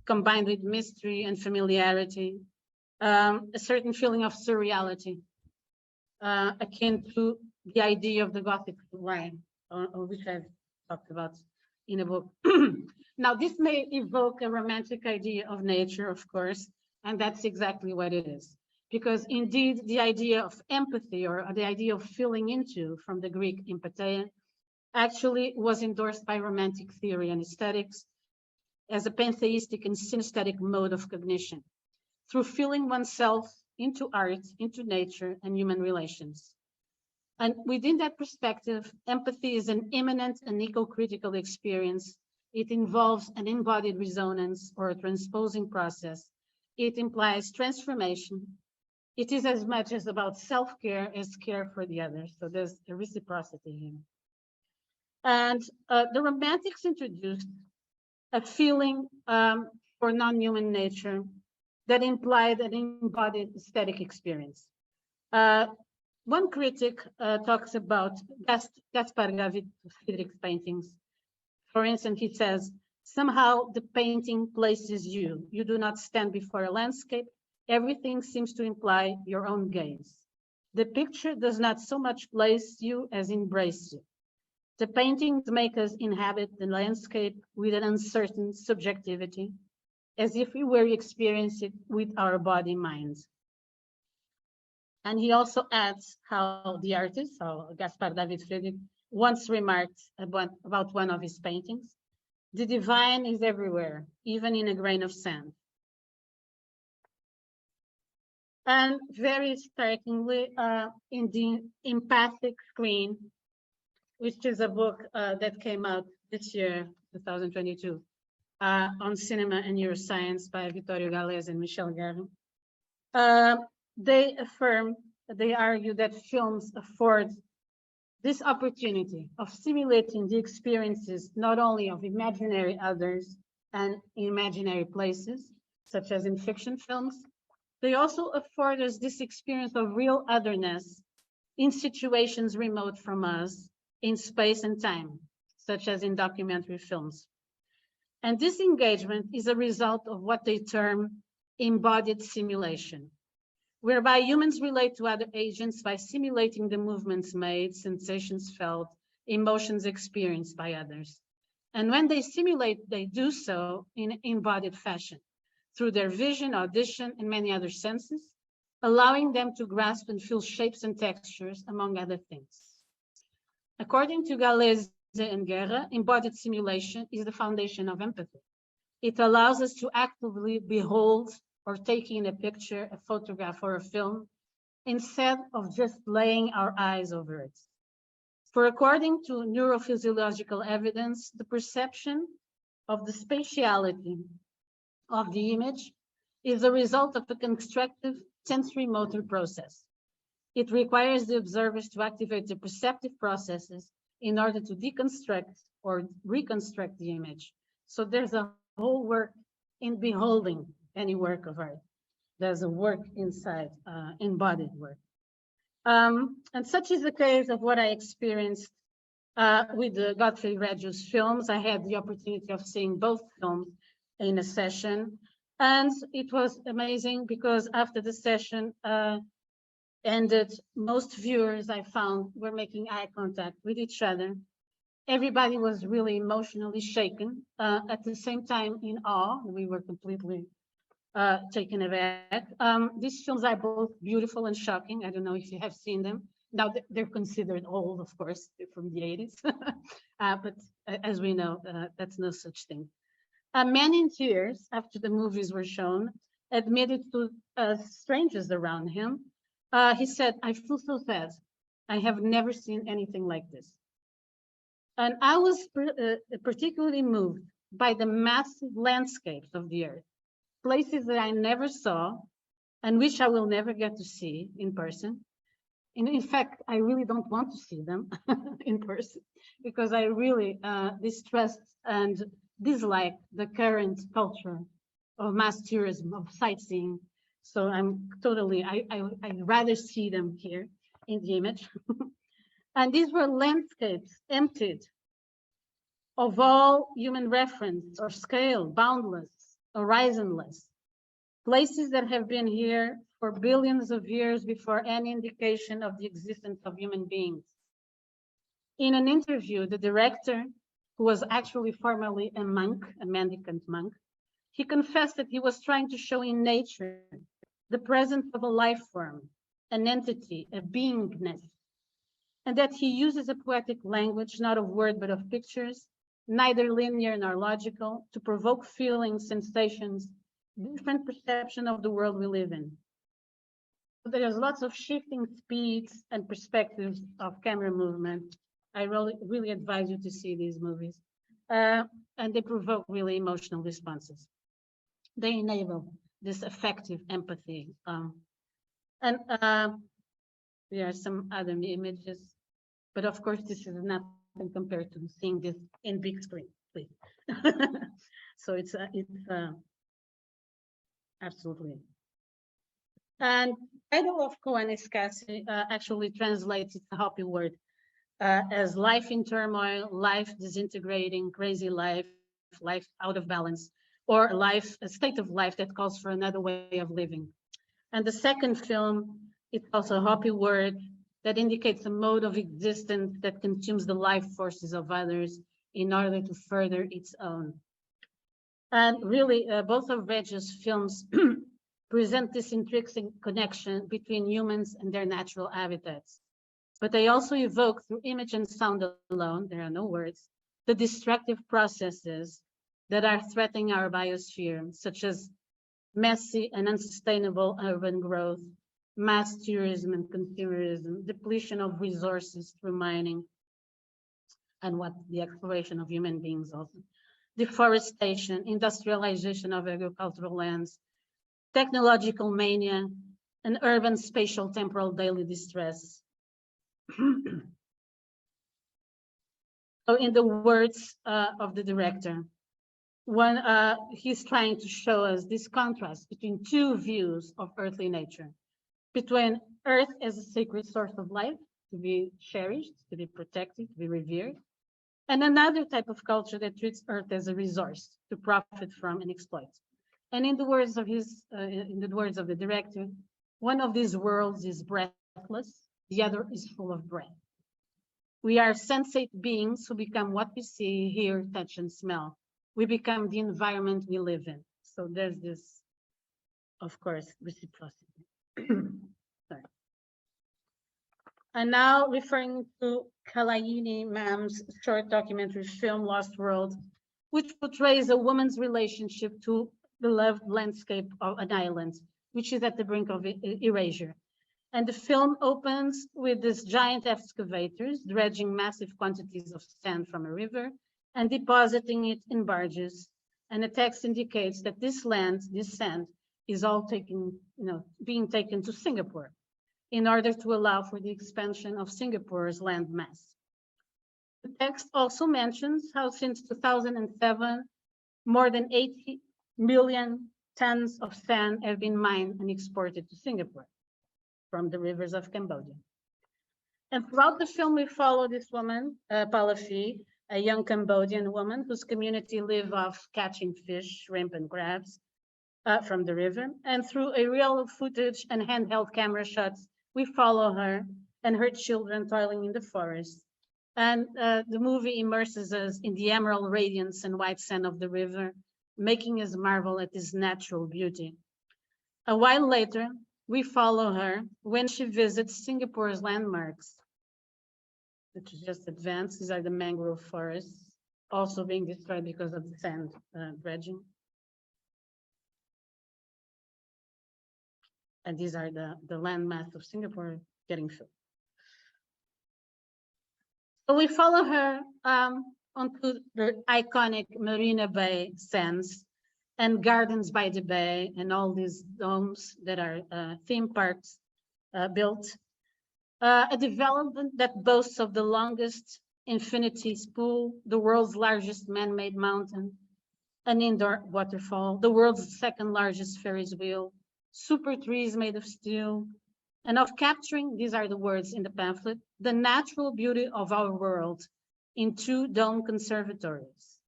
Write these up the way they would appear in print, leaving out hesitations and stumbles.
combined with mystery and familiarity, a certain feeling of surreality, akin to the idea of the Gothic line, which I've talked about in a book. Now, this may evoke a romantic idea of nature, of course, and that's exactly what it is. Because indeed, the idea of empathy, or the idea of feeling into, from the Greek empatheia, actually was endorsed by Romantic theory and aesthetics as a pantheistic and synesthetic mode of cognition, through feeling oneself into art, into nature, and human relations. And within that perspective, empathy is an immanent and eco-critical experience. It involves an embodied resonance or a transposing process. It implies transformation. It is as much as about self-care as care for the other. So there's a reciprocity here. And the Romantics introduced a feeling for non-human nature that implied an embodied aesthetic experience. One critic talks about Gaspar David Friedrich's paintings. For instance, he says, somehow the painting places you. You do not stand before a landscape. Everything seems to imply your own gaze. The picture does not so much place you as embrace you. The paintings make us inhabit the landscape with an uncertain subjectivity, as if we were experiencing it with our body minds. And he also adds how the artist, Gaspar David Friedrich, once remarked about one of his paintings, the divine is everywhere, even in a grain of sand. And very strikingly, in the Empathic Screen, which is a book that came out this year, 2022, on cinema and neuroscience by Vittorio Gallese and Michel Guerra. They argue that films afford this opportunity of simulating the experiences not only of imaginary others and imaginary places, such as in fiction films, they also afford us this experience of real otherness in situations remote from us, in space and time, such as in documentary films. And this engagement is a result of what they term embodied simulation, whereby humans relate to other agents by simulating the movements made, sensations felt, emotions experienced by others. And when they simulate, they do so in embodied fashion, through their vision, audition, and many other senses, allowing them to grasp and feel shapes and textures, among other things. According to Gallese and Guerra, embodied simulation is the foundation of empathy. It allows us to actively behold or take in a picture, a photograph, or a film, instead of just laying our eyes over it. For according to neurophysiological evidence, the perception of the spatiality of the image is a result of a constructive sensory motor process. It requires the observers to activate the perceptive processes in order to deconstruct or reconstruct the image. So there's a whole work in beholding any work of art. There's a work inside, embodied work. And such is the case of what I experienced with the Godfrey Reggio's films. I had the opportunity of seeing both films in a session, and it was amazing because after the session ended, most viewers I found were making eye contact with each other. Everybody was really emotionally shaken, at the same time in awe. We were completely taken aback. These films are both beautiful and shocking. I don't know if you have seen them. Now they're considered old, of course, they're from the 80s. But as we know, that's no such thing. A man in tears after the movies were shown admitted to strangers around him. He said, "I feel so sad. I have never seen anything like this." And I was particularly moved by the massive landscapes of the earth, places that I never saw and which I will never get to see in person. And in fact, I really don't want to see them in person because I really distrust and dislike the current culture of mass tourism, of sightseeing. So I'm totally, I'd rather see them here in the image. And these were landscapes emptied of all human reference or scale, boundless, horizonless, places that have been here for billions of years before any indication of the existence of human beings. In an interview, the director, who was actually formerly a monk, a mendicant monk, he confessed that he was trying to show in nature the presence of a life form, an entity, a beingness, and that he uses a poetic language, not of word, but of pictures, neither linear nor logical, to provoke feelings, sensations, different perception of the world we live in. So there's lots of shifting speeds and perspectives of camera movement. I really advise you to see these movies. And they provoke really emotional responses. They enable this affective empathy. And there are some other images, but of course, this is nothing compared to seeing this in big screen, please. So it's absolutely. And title of Koaniskasi actually translates the Hopi word as life in turmoil, life disintegrating, crazy life, life out of balance, or life, a state of life that calls for another way of living. And the second film, it's also a Hopi word that indicates a mode of existence that consumes the life forces of others in order to further its own. And really, both of Reg's films present this intrinsic connection between humans and their natural habitats. But they also evoke through image and sound alone, there are no words, the destructive processes that are threatening our biosphere, such as messy and unsustainable urban growth, mass tourism and consumerism, depletion of resources through mining, and what the exploration of human beings also, deforestation, industrialization of agricultural lands, technological mania, and urban spatial temporal daily distress. So in the words of the director, he's trying to show us this contrast between two views of earthly nature, between Earth as a sacred source of life, to be cherished, to be protected, to be revered, and another type of culture that treats Earth as a resource to profit from and exploit. And in the words of the director, one of these worlds is breathless, the other is full of breath. We are sensate beings who become what we see, hear, touch, and smell. We become the environment we live in. So there's this, of course, reciprocity. Sorry. And now referring to Kalayini Mam's short documentary film, Lost World, which portrays a woman's relationship to the beloved landscape of an island, which is at the brink of erasure. And the film opens with these giant excavators dredging massive quantities of sand from a river and depositing it in barges. And the text indicates that this sand is all being taken to Singapore in order to allow for the expansion of Singapore's land mass. The text also mentions how since 2007, more than 80 million tons of sand have been mined and exported to Singapore from the rivers of Cambodia. And throughout the film, we follow this woman, Palafi, a young Cambodian woman whose community live off catching fish, shrimp, and crabs from the river. And through aerial footage and handheld camera shots, we follow her and her children toiling in the forest. And the movie immerses us in the emerald radiance and white sand of the river, making us marvel at this natural beauty. A while later, we follow her when she visits Singapore's landmarks, which is just advanced. These are the mangrove forests, also being destroyed because of the sand dredging. And these are the landmass of Singapore getting filled. So we follow her onto the iconic Marina Bay sands and gardens by the bay and all these domes that are theme parks built. A development that boasts of the longest infinity pool, the world's largest man-made mountain, an indoor waterfall, the world's second largest Ferris wheel, super trees made of steel, and of capturing, these are the words in the pamphlet, the natural beauty of our world in 2 dome conservatories.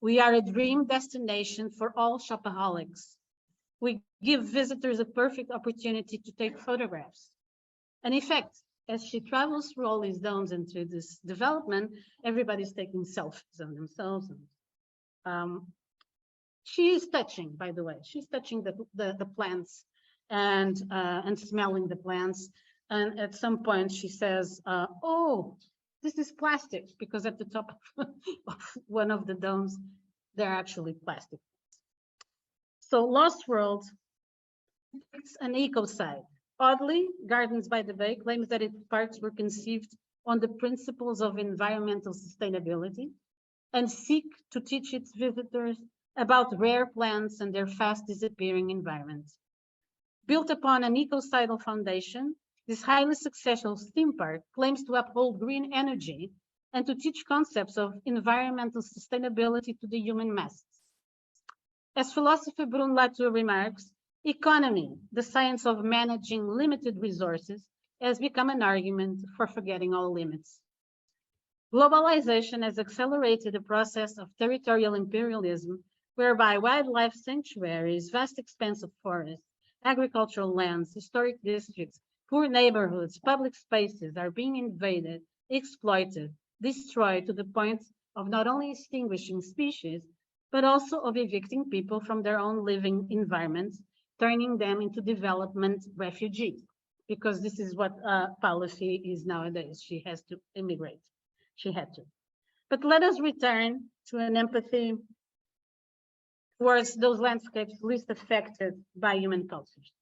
We are a dream destination for all shopaholics. We give visitors a perfect opportunity to take photographs. And in fact, as she travels through all these domes and through this development, everybody's taking selfies of themselves. She is touching, by the way, she's touching the plants and smelling the plants. And at some point she says, oh, this is plastic, because at the top of one of the domes, they're actually plastic. So Lost World is an eco site. Oddly, Gardens by the Bay claims that its parks were conceived on the principles of environmental sustainability and seek to teach its visitors about rare plants and their fast disappearing environment. Built upon an ecocidal foundation, this highly successful theme park claims to uphold green energy and to teach concepts of environmental sustainability to the human masses. As philosopher Bruno Latour remarks, economy, the science of managing limited resources, has become an argument for forgetting all limits. Globalization has accelerated the process of territorial imperialism, whereby wildlife sanctuaries, vast expanse of forests, agricultural lands, historic districts, poor neighborhoods, public spaces are being invaded, exploited, destroyed to the point of not only extinguishing species, but also of evicting people from their own living environments, turning them into development refugees, because this is what policy is nowadays. She has to immigrate. She had to. But let us return to an empathy towards those landscapes least affected by human cultures,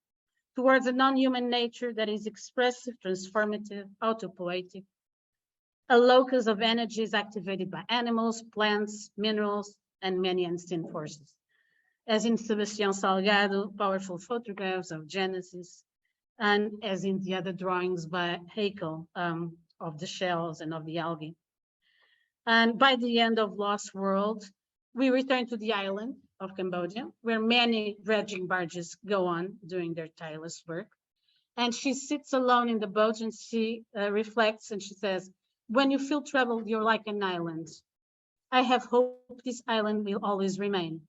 towards a non-human nature that is expressive, transformative, autopoietic, a locus of energies activated by animals, plants, minerals, and many unseen forces. As in Sebastião Salgado, powerful photographs of Genesis, and as in the other drawings by Haeckel of the shells and of the algae. And by the end of Lost World, we return to the island of Cambodia, where many dredging barges go on doing their tireless work. And she sits alone in the boat and she reflects and she says, when you feel troubled, you're like an island. I have hope this island will always remain.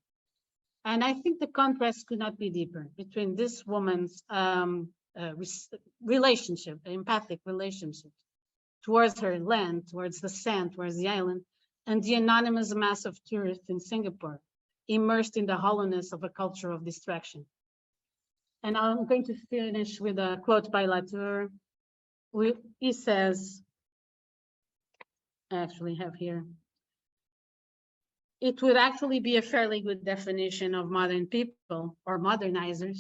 And I think the contrast could not be deeper between this woman's relationship, empathic relationship towards her land, towards the sand, towards the island, and the anonymous mass of tourists in Singapore, immersed in the hollowness of a culture of distraction. And I'm going to finish with a quote by Latour. He says, I actually have here, it would actually be a fairly good definition of modern people or modernizers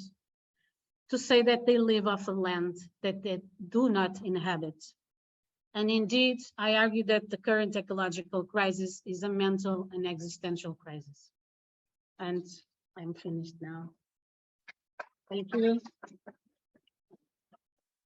to say that they live off a land that they do not inhabit. And indeed, I argue that the current ecological crisis is a mental and existential crisis. And I'm finished now. Thank you.